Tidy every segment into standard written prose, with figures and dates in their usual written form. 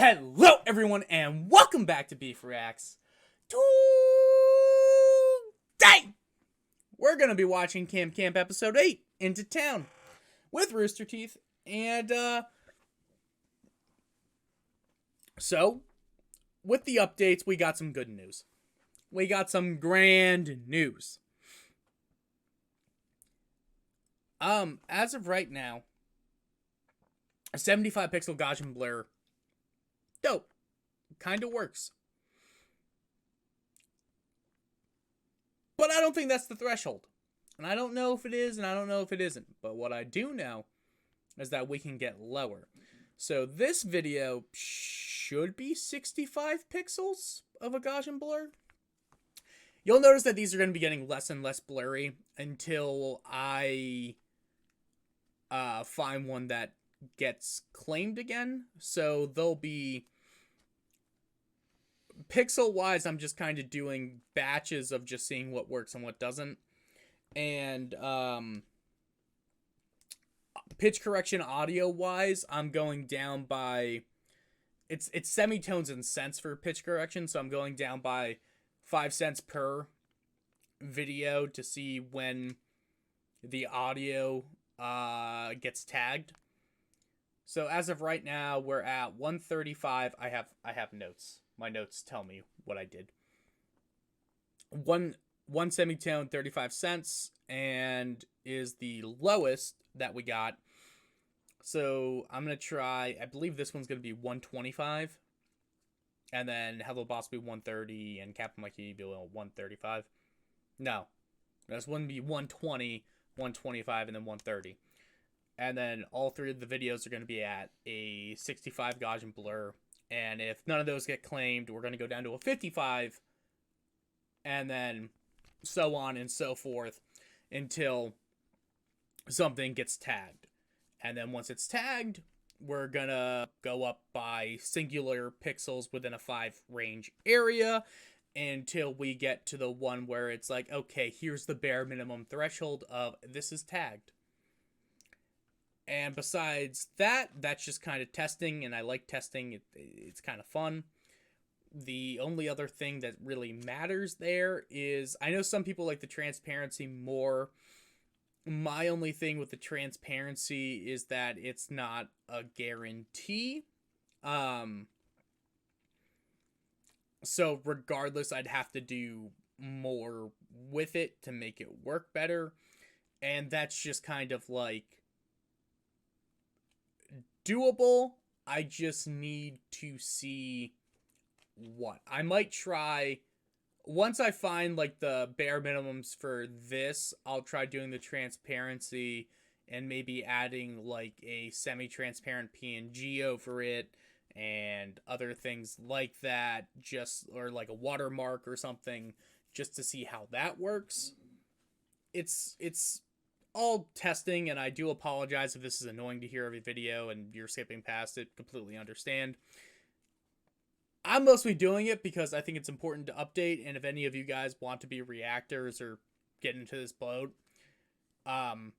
Hello, everyone, and welcome back to Beef Reacts. Today, we're going to be watching Camp Episode 8, Into Town, with Rooster Teeth. And, so, with the updates, we got some good news. We got some grand news. As of right now, a 75 pixel Gaussian blur, dope. Kind of works. But I don't think that's the threshold. And I don't know if it is, and I don't know if it isn't. But what I do know is that we can get lower. So this video should be 65 pixels of a Gaussian blur. You'll notice that these are going to be getting less and less blurry until I find one that gets claimed again. So they'll be... Pixel-wise, I'm just kind of doing batches of just seeing what works and what doesn't. And pitch correction audio-wise, I'm going down by... It's semitones and cents for pitch correction, so I'm going down by 5 cents per video to see when the audio gets tagged. So as of right now, we're at 135. I have notes. My notes tell me what I did. One semitone, 35 cents, and is the lowest that we got. So I'm going to try, I believe this one's going to be 125. And then Hello Boss will be 130, and Captain Mikey will be 135. No. This one will be 120, 125, and then 130. And then all three of the videos are going to be at a 65 Gaussian blur. And if none of those get claimed, we're going to go down to a 55. And then so on and so forth until something gets tagged. And then once it's tagged, we're going to go up by singular pixels within a 5 range area until we get to the one where it's like, okay, here's the bare minimum threshold of this is tagged. And besides that, that's just kind of testing, and I like testing. It's kind of fun. The only other thing that really matters there is, I know some people like the transparency more. My only thing with the transparency is that it's not a guarantee. So regardless, I'd have to do more with it to make it work better. And that's just kind of like doable. I just need to see what. I might try, once I find like the bare minimums for this, I'll try doing the transparency and maybe adding like a semi-transparent PNG over it and other things like that, just, or like a watermark or something, just to see how that works. It's all testing, and I do apologize if this is annoying to hear every video and you're skipping past it. Completely understand. I'm mostly doing it because I think it's important to update, and if any of you guys want to be reactors or get into this boat, and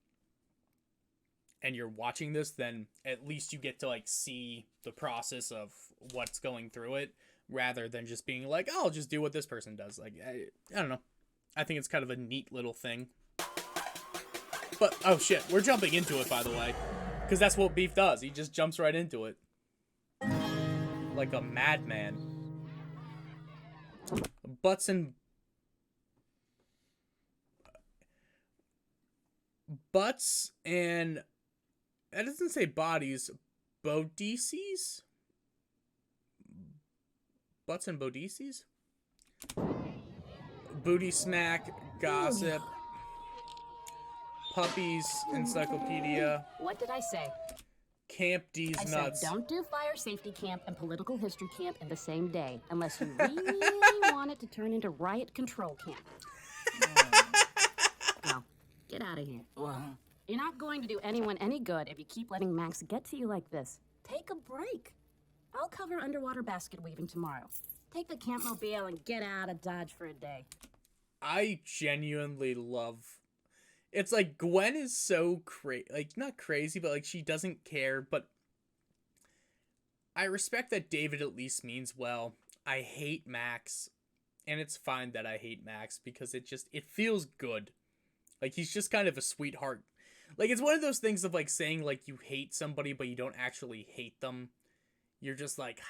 you're watching this, then at least you get to like see the process of what's going through it, rather than just being like, oh, I'll just do what this person does. Like, I don't know. I think it's kind of a neat little thing. But, oh shit, we're jumping into it, by the way. Because that's what Beef does. He just jumps right into it. Like a madman. Butts and that doesn't say bodies. Bodices? Butts and bodices? Booty smack, gossip. Puppies encyclopedia. What did I say? Camp D's I nuts. said don't do fire safety camp and political history camp in the same day, unless you really want it to turn into riot control camp. Now, get out of here. You're not going to do anyone any good if you keep letting Max get to you like this. Take a break. I'll cover underwater basket weaving tomorrow. Take the camp mobile and get out of Dodge for a day. I genuinely love... It's like Gwen is so crazy, like not crazy, but like she doesn't care, but I respect that David at least means well. I hate Max, and it's fine that I hate Max because it feels good. Like, he's just kind of a sweetheart. Like, it's one of those things of, like, saying, like, you hate somebody, but you don't actually hate them. You're just like,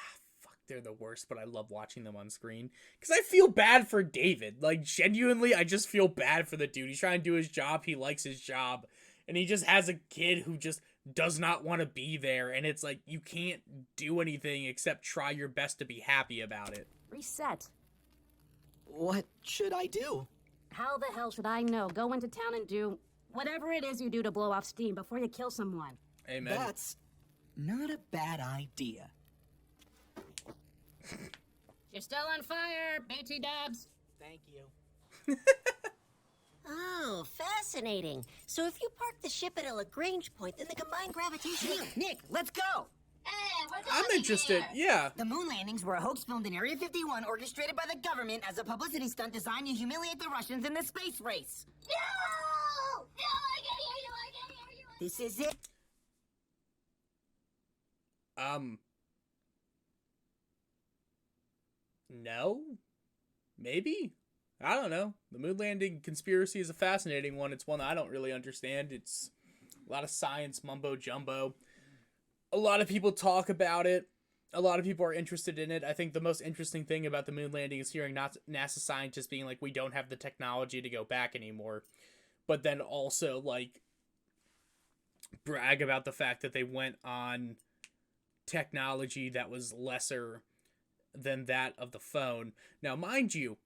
fuck, they're the worst, but I love watching them on screen. Because I feel bad for David. Like, genuinely, I just feel bad for the dude. He's trying to do his job. He likes his job. And he just has a kid who just does not want to be there. And it's like, you can't do anything except try your best to be happy about it. Reset. What should I do? How the hell should I know? Go into town and do whatever it is you do to blow off steam before you kill someone. Amen. That's not a bad idea. You're still on fire, BT Dubs. Thank you. Oh, fascinating. So if you park the ship at a Lagrange point, then the combined gravitation... Nick, let's go! I'm interested. Yeah. The moon landings were a hoax filmed in Area 51, orchestrated by the government as a publicity stunt designed to humiliate the Russians in the space race. No! No, I can't hear you, I can't hear you. This is it. No? Maybe? I don't know. The moon landing conspiracy is a fascinating one. It's one that I don't really understand. It's a lot of science mumbo jumbo. A lot of people talk about it. A lot of people are interested in it. I think the most interesting thing about the moon landing is hearing NASA scientists being like, we don't have the technology to go back anymore. But then also, like, brag about the fact that they went on technology that was lesser than that of the phone. Now, mind you,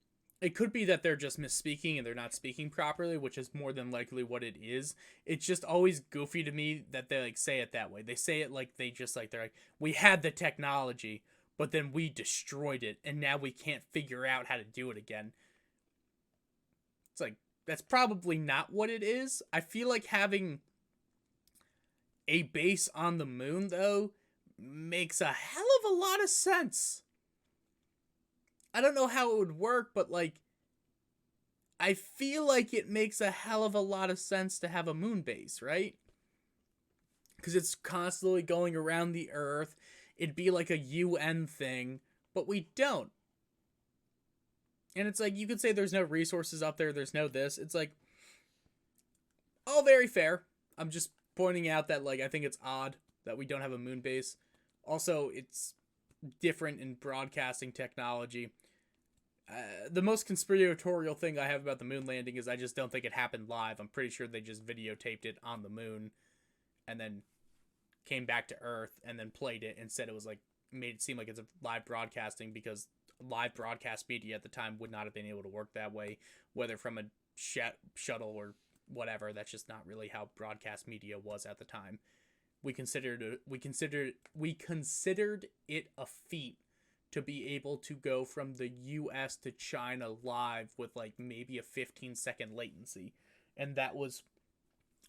it could be that they're just misspeaking and they're not speaking properly, which is more than likely what it is. It's just always goofy to me that they, like, say it that way. They say it like they're like, we had the technology, but then we destroyed it, and now we can't figure out how to do it again. It's like, that's probably not what it is. I feel like having a base on the moon, though, makes a hell of a lot of sense. I don't know how it would work, but, like, I feel like it makes a hell of a lot of sense to have a moon base, right? Because it's constantly going around the Earth. It'd be like a UN thing, but we don't. And it's like, you could say there's no resources up there, there's no this. It's like, all very fair. I'm just pointing out that, like, I think it's odd that we don't have a moon base. Also, it's different in broadcasting technology. The most conspiratorial thing I have about the moon landing is I just don't think it happened live. I'm pretty sure they just videotaped it on the moon and then came back to Earth and then played it and said it was like, made it seem like it's a live broadcasting, because live broadcast media at the time would not have been able to work that way, whether from a shuttle or whatever. That's just not really how broadcast media was at the time. We considered it a feat to be able to go from the US to China live with like maybe a 15-second latency. And that was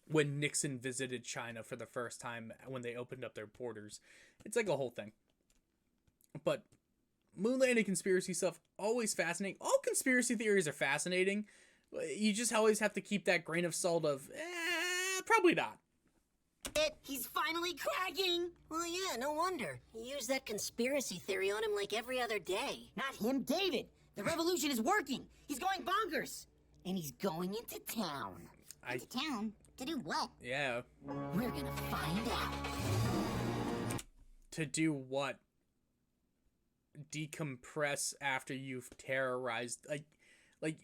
when Nixon visited China for the first time when they opened up their borders. It's like a whole thing. But moon landing conspiracy stuff, always fascinating. All conspiracy theories are fascinating. You just always have to keep that grain of salt of, probably not. He's finally cracking! Well, yeah, no wonder. You use that conspiracy theory on him like every other day. Not him, David! The revolution is working! He's going bonkers! And he's going into town. Into town? To do what? Yeah. We're gonna find out. To do what? Decompress after you've terrorized, like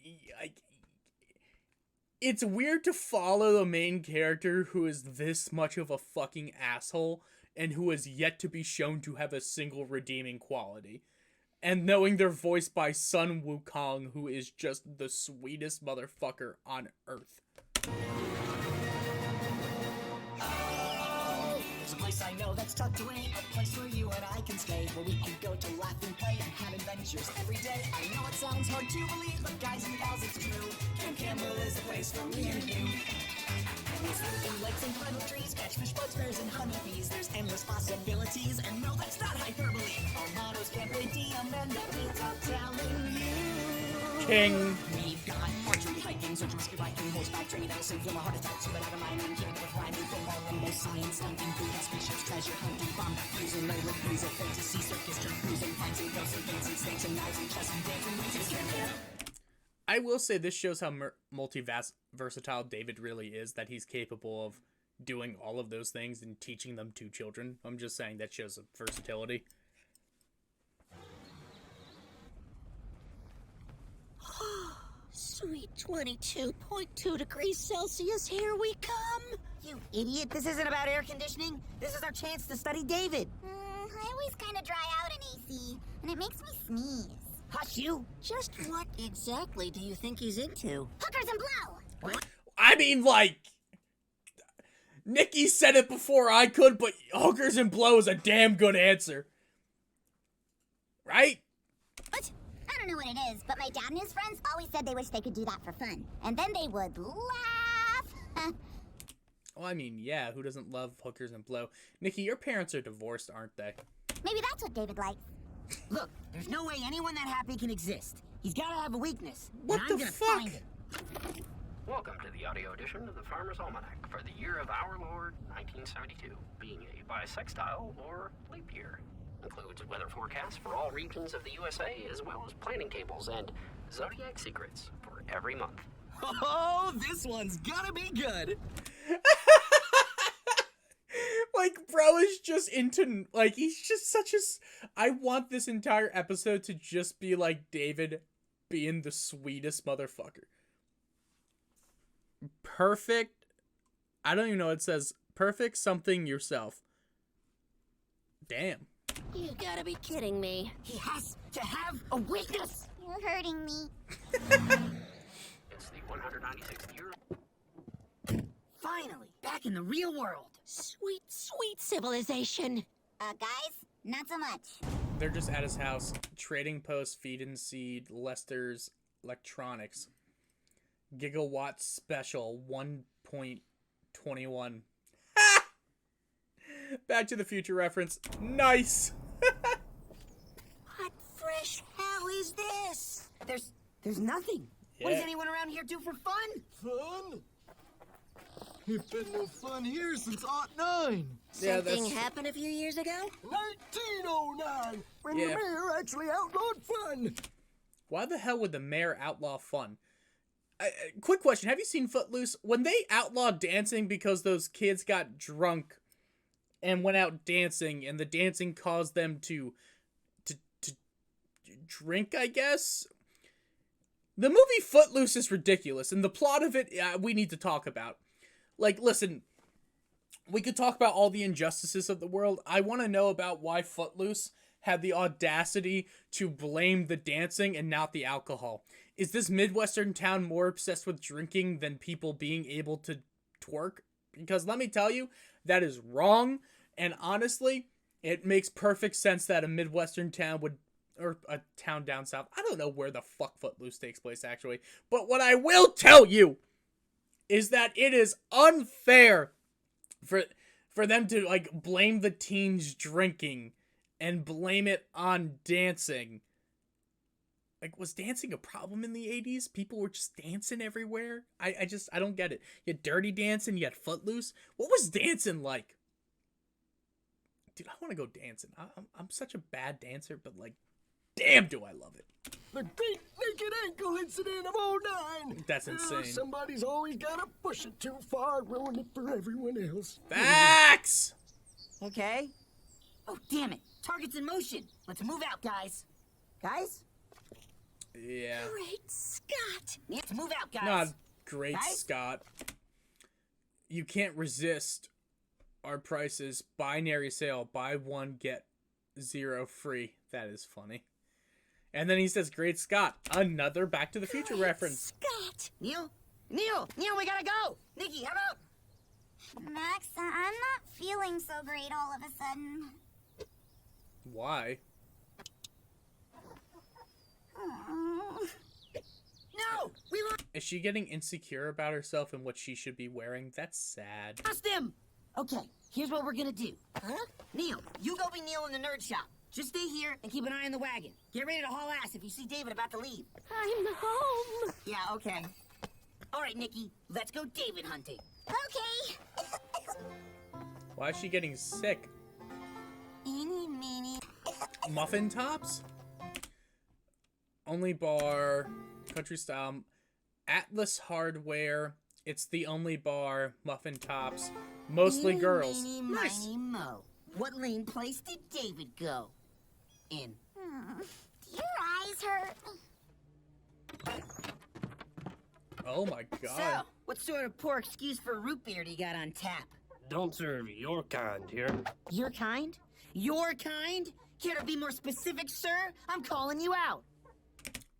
it's weird to follow the main character who is this much of a fucking asshole and who is yet to be shown to have a single redeeming quality. And knowing they're voiced by Sun Wukong, who is just the sweetest motherfucker on Earth. There's a place I know that's tucked away, a place where you and I can stay, where we can go to laugh and play and have adventures every day. I know it sounds hard to believe, but guys and gals, it's true. Camp Campbell is a place for me and you. We swim in lakes and climb up trees, catch fish, bugs, bears, and honeybees. There's endless possibilities, and no, that's not hyperbole. Our motto's Camp Diem, and that means I'm telling you. King. We've got archery, hiking, search and rescue biking, horseback training that'll save from a heart attack. So but out of mind and keeping it with rhyming. Football, rainbow, science, stunting, food, spaceships, treasure hunting, bomb, fusing, language, music, fantasy, circus, truck cruising, fights and ghosts and dancing, snakes and knives and chess and dancing, witches, I will say this shows how versatile David really is, that he's capable of doing all of those things and teaching them to children. I'm just saying that shows versatility. Sweet 22.2 degrees Celsius, here we come. You idiot, this isn't about air conditioning. This is our chance to study David. I always kind of dry out in AC, and it makes me sneeze. Hush you. Just what exactly do you think he's into? Hookers and blow! I mean, like, Nikki said it before I could, but hookers and blow is a damn good answer. Right? What? I don't know what it is, but my dad and his friends always said they wish they could do that for fun. And then they would laugh. Well, I mean, yeah, who doesn't love hookers and blow? Nikki, your parents are divorced, aren't they? Maybe that's what David likes. Look, there's no way anyone that happy can exist. He's gotta have a weakness. What and I'm the gonna fuck? find it. Welcome to the audio edition of the Farmer's Almanac for the year of our Lord, 1972, being a bisextile or leap year. Includes weather forecasts for all regions of the USA, as well as planning tables and zodiac secrets for every month. Oh, this one's gonna be good. Like, bro is just into, like, he's just such a... I want this entire episode to just be like David being the sweetest motherfucker. Perfect. I don't even know what it says. Perfect something yourself. Damn. You gotta be kidding me. He has to have a weakness. You're hurting me. It's the 196th year. Finally, back in the real world. Sweet, sweet civilization. Guys, not so much. They're just at his house. Trading Post, Feed and Seed, Lester's Electronics. Gigawatt Special 1.21. Ha! Back to the Future reference. Nice! What fresh hell is this? There's nothing. What does Yeah. anyone around here do for fun? Fun? You've been no fun here since '09. Yeah, Something that's- happened a few years ago? 1909, when Yeah. the mayor actually outlawed fun. Why the hell would the mayor outlaw fun? Quick question. Have you seen Footloose? When they outlawed dancing because those kids got drunk and went out dancing, and the dancing caused them to drink, I guess? The movie Footloose is ridiculous, and the plot of it, we need to talk about. Like, listen, we could talk about all the injustices of the world. I want to know about why Footloose had the audacity to blame the dancing and not the alcohol. Is this Midwestern town more obsessed with drinking than people being able to twerk? Because let me tell you, that is wrong. And honestly, it makes perfect sense that a Midwestern town would, or a town down south, I don't know where the fuck Footloose takes place actually. But what I will tell you is that it is unfair for them to, like, blame the teens drinking and blame it on dancing. Like, was dancing a problem in the 80s? People were just dancing everywhere? I don't get it. You had Dirty Dancing, you had Footloose. What was dancing like? Dude, I want to go dancing. I'm such a bad dancer, but, like, damn do I love it. The Great Naked Ankle Incident of '09. That's insane. Somebody's always gotta push it too far, ruin it for everyone else. Facts! Okay. Oh, damn it. Target's in motion. Let's move out, guys. Guys? Yeah. Great Scott! Let's move out, guys. Not great, Guys? Scott. You can't resist our prices. Binary sale. Buy one, get 0 free. That is funny. And then he says, Great Scott. Another Back to the Future reference. Scott! Neil, we gotta go. Nikki, how about? Max, I'm not feeling so great all of a sudden. Why? No, we Is she getting insecure about herself and what she should be wearing? That's sad. lost him. Okay, here's what we're gonna do. Huh? Neil, you go be Neil in the nerd shop. Just stay here and keep an eye on the wagon. Get ready to haul ass if you see David about to leave. I'm home! Yeah, okay. All right, Nikki, let's go David hunting. Okay. Why is she getting sick? Eeny, meeny. Muffin tops? Only bar, country style, Atlas Hardware. It's the only bar, muffin tops, mostly Eeny, girls. meeny, Nice. miny, mo. What lane place did David go? In. Do your eyes hurt? Oh my god. So, what sort of poor excuse for root beer do you got on tap? Don't serve your kind here. Your kind? Your kind? Care to be more specific, sir? I'm calling you out.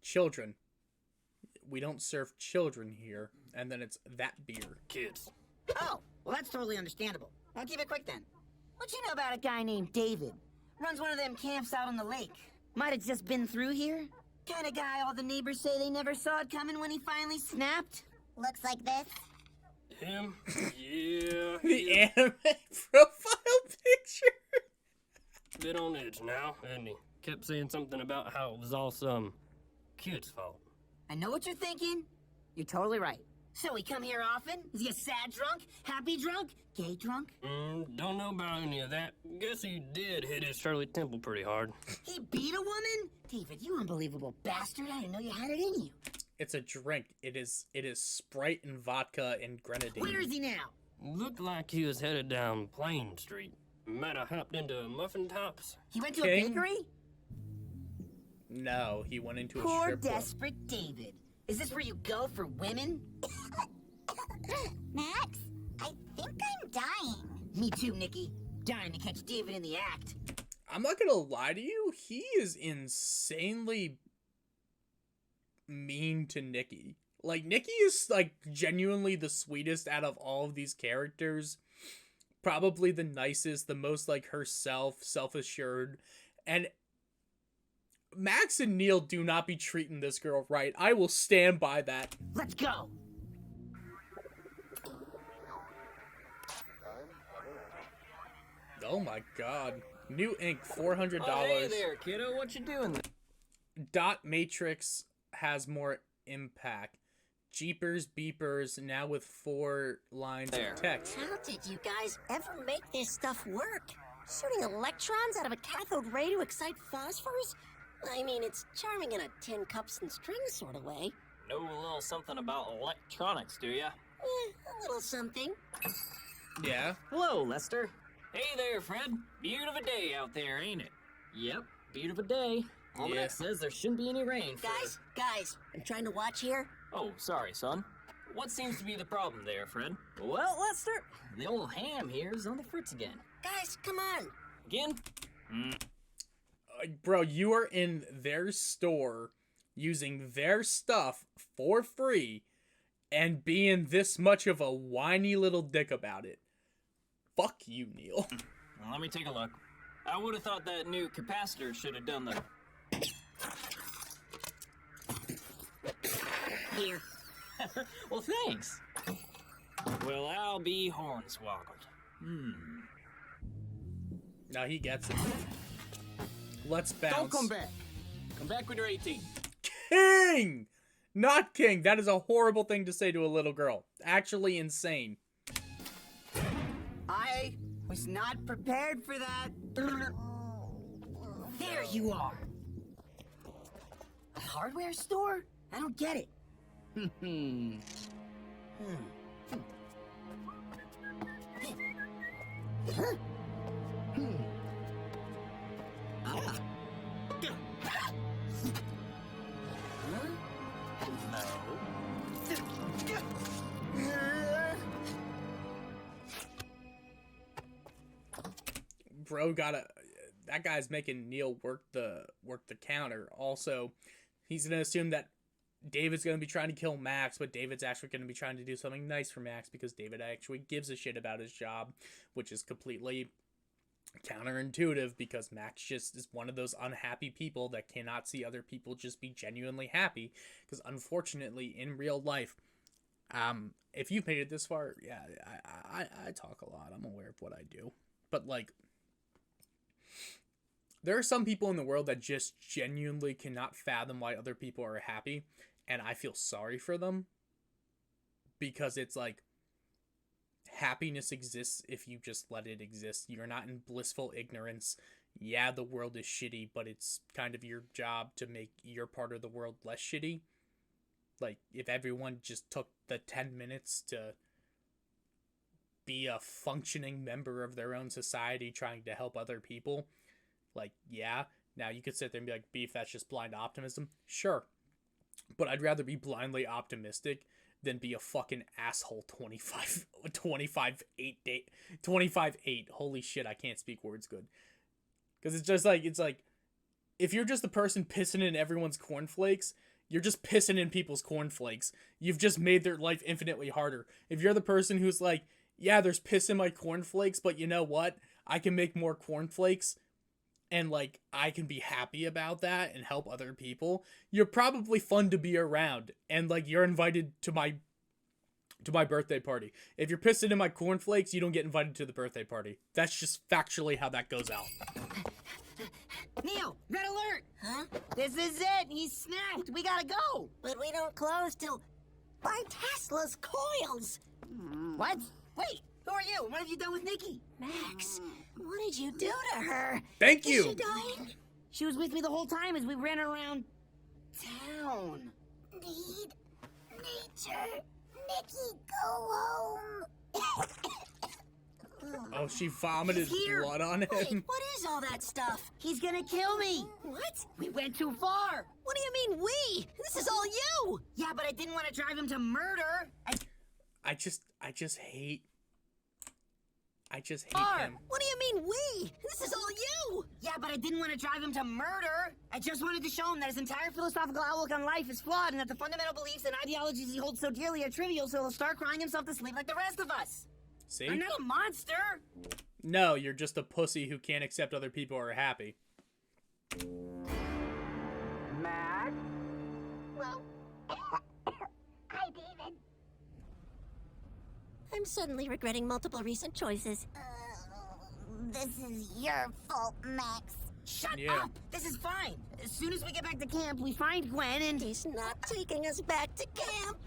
Children. We don't serve children here. And then it's that beer. Kids. Oh, well, that's totally understandable. I'll keep it quick then. What you know about a guy named David? Runs one of them camps out on the lake. Might have just been through here. Kind of guy all the neighbors say they never saw it coming when he finally snapped. Looks like this. Him? Yeah. The anime profile picture. Bit on edge now, and he kept saying something about how it was all some kid's fault. I know what you're thinking. You're totally right. So he come here often? Is he a sad drunk? Happy drunk? Gay drunk? Don't know about any of that. Guess he did hit his Shirley Temple pretty hard. He beat a woman? David, you unbelievable bastard. I didn't know you had it in you. It's a drink. It is Sprite and vodka and grenadine. Where is he now? Looked like he was headed down Plain Street. Might have hopped into Muffin Tops. He went to King? a bakery? No, he went into a Poor strip club. desperate David. Is this where you go for women? Max, I think I'm dying. Me too, Nikki. Dying to catch David in the act. I'm not gonna lie to you, he is insanely mean to Nikki. Like, Nikki is, like, genuinely the sweetest out of all of these characters. Probably the nicest, the most like herself, self-assured. And Max and Neil do not be treating this girl right. I will stand by that. Let's go. Oh my god. New ink, $400. Oh, hey there, kiddo. What you doing there? Dot Matrix has more impact. Jeepers Beepers, now with 4 lines There. of text. How did you guys ever make this stuff work? Shooting electrons out of a cathode ray to excite phosphors? I mean, it's charming in a tin cups and strings sort of way. Know a little something about electronics, do ya? A little something. Yeah. Hello, Lester. Hey there, Fred. Beautiful day out there, ain't it? Yep, beautiful day. Almanac Yeah. says there shouldn't be any rain. Guys, I'm trying to watch here. Oh, sorry, son. What seems to be the problem there, Fred? Well, Lester, the old ham here is on the fritz again. Guys, come on. Again? Bro, you are in their store using their stuff for free and being this much of a whiny little dick about it. Fuck you, Neil. Well, let me take a look. I would have thought that new capacitor should have done the... Here. Well, thanks. Well, I'll be hornswoggled. Now he gets it. Let's bounce. Don't come back. Come back when you're 18. King! Not king. That is a horrible thing to say to a little girl. Actually insane. I was not prepared for that. There you are. A hardware store? I don't get it. Bro that guy's making Neil work the counter. Also, he's gonna assume that David's gonna be trying to kill Max, but David's actually gonna be trying to do something nice for Max because David actually gives a shit about his job, which is completely counterintuitive because Max just is one of those unhappy people that cannot see other people just be genuinely happy. Because unfortunately, in real life, if you've made it this far, yeah, I talk a lot. I'm aware of what I do, but like, there are some people in the world that just genuinely cannot fathom why other people are happy, and I feel sorry for them. because it's like happiness exists if you just let it exist. You're not in blissful ignorance. Yeah, the world is shitty, but it's kind of your job to make your part of the world less shitty. Like, if everyone just took the 10 minutes to be a functioning member of their own society trying to help other people, like, yeah, now you could sit there and be like, beef, that's just blind optimism. Sure. But I'd rather be blindly optimistic than be a fucking asshole 25-8. Holy shit, I can't speak words good. Because it's like, if you're just the person pissing in everyone's cornflakes, you're just pissing in people's cornflakes. You've just made their life infinitely harder. If you're the person who's like, yeah, there's piss in my cornflakes, but you know what? I can make more cornflakes, and like, I can be happy about that and help other people. You're probably fun to be around, and like, you're invited to my birthday party. If you're pissing in my cornflakes, you don't get invited to the birthday party. That's just factually how that goes out. Neil, red alert! Huh? This is it. He's snapped. We gotta go. But we don't close till... By Tesla's coils! What? Wait, who are you? What have you done with Nikki? Max, what did you do to her? Thank Is you! she dying? She was with me the whole time as we ran around town. Need nature. Nikki, go home. Oh, she vomited He's here. blood on Wait, him. what is all that stuff? He's gonna kill me. What? We went too far. What do you mean we? This is all you! Yeah, but I didn't want to drive him to murder. I just hate Are. him. What do you mean we? This is all you! Yeah, but I didn't want to drive him to murder. I just wanted to show him that his entire philosophical outlook on life is flawed and that the fundamental beliefs and ideologies he holds so dearly are trivial, so he'll start crying himself to sleep like the rest of us. See? I'm not a monster. No, you're just a pussy who can't accept other people are happy. Max? Well, hi, David. I'm suddenly regretting multiple recent choices. This is your fault, Max. Shut Yeah. up. This is fine. As soon as we get back to camp, we find Gwen and... He's not taking us back to camp.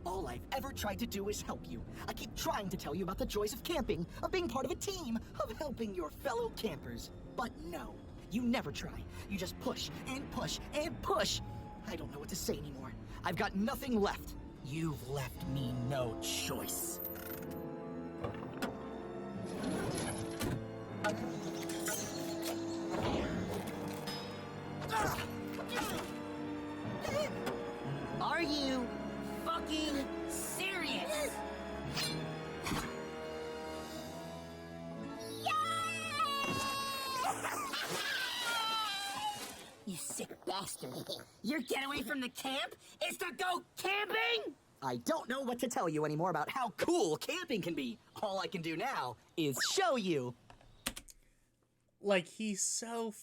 All I've ever tried to do is help you. I keep trying to tell you about the joys of camping, of being part of a team, of helping your fellow campers. But no, you never try. You just push and push and push. I don't know what to say anymore. I've got nothing left. You've left me no choice. Are you fucking serious? You sick bastard. Your getaway from the camp is to go camping? I don't know what to tell you anymore about how cool camping can be. All I can do now is show you. Like, he's so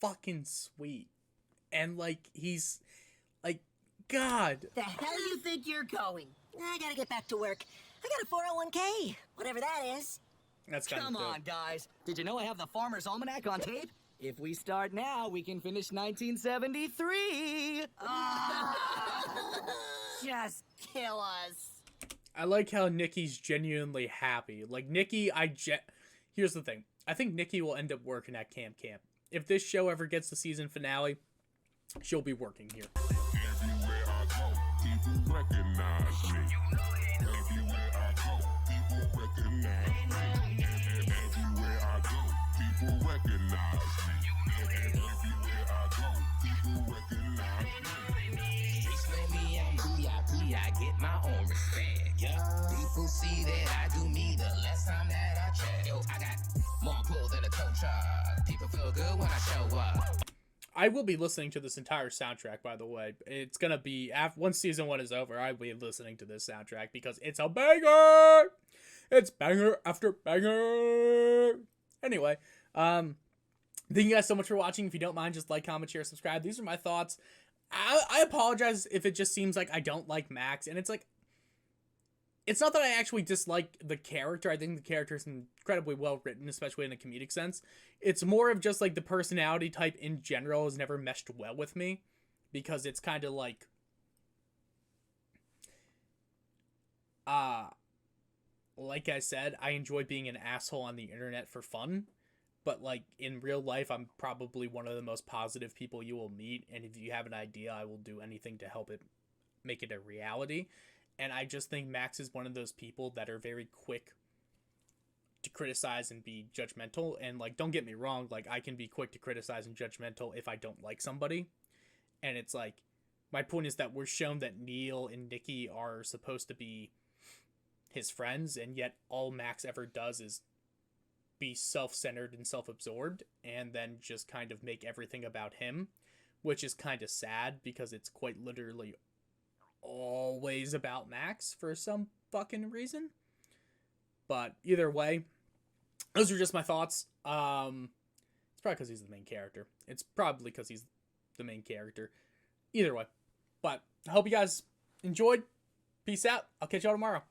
fucking sweet. And, like, he's, like, God. The hell you think you're going? I gotta get back to work. I got a 401k, whatever that is. That's kind Come of on, guys. Did you know I have the Farmer's Almanac on tape? If we start now, we can finish 1973. Just kill us. I like how Nikki's genuinely happy. Like, Nikki, here's the thing. I think Nikki will end up working at Camp. If this show ever gets the season finale, she'll be working here. Everywhere I go, people recognize me. Everywhere I go, people recognize me. Everywhere I go, people recognize me. Everywhere I go, people recognize me. Streets let me I'm VIP, I get my own respect. Yeah, people see that I do me the less time that I check. Yo, I got more clothes than a tow truck. People feel good when I show up. I will be listening to this entire soundtrack, by the way. It's gonna be, once season 1 is over, I'll be listening to this soundtrack because it's a banger! It's banger after banger! Anyway, thank you guys so much for watching. If you don't mind, just like, comment, share, subscribe. These are my thoughts. I apologize if it just seems like I don't like Max, and it's like, it's not that I actually dislike the character. I think the character is incredibly well written, especially in a comedic sense. It's more of just like the personality type in general has never meshed well with me, because it's kind of like, Like I said, I enjoy being an asshole on the internet for fun, but like in real life, I'm probably one of the most positive people you will meet. And if you have an idea, I will do anything to help it make it a reality. And I just think Max is one of those people that are very quick to criticize and be judgmental. And like, don't get me wrong, like I can be quick to criticize and judgmental if I don't like somebody. And it's like, my point is that we're shown that Neil and Nikki are supposed to be his friends, and yet all Max ever does is be self-centered and self-absorbed, and then just kind of make everything about him, which is kind of sad because it's quite literally always about Max for some fucking reason. But either way, those are just my thoughts. It's probably because he's the main character. Either way. But I hope you guys enjoyed. Peace out. I'll catch y'all tomorrow.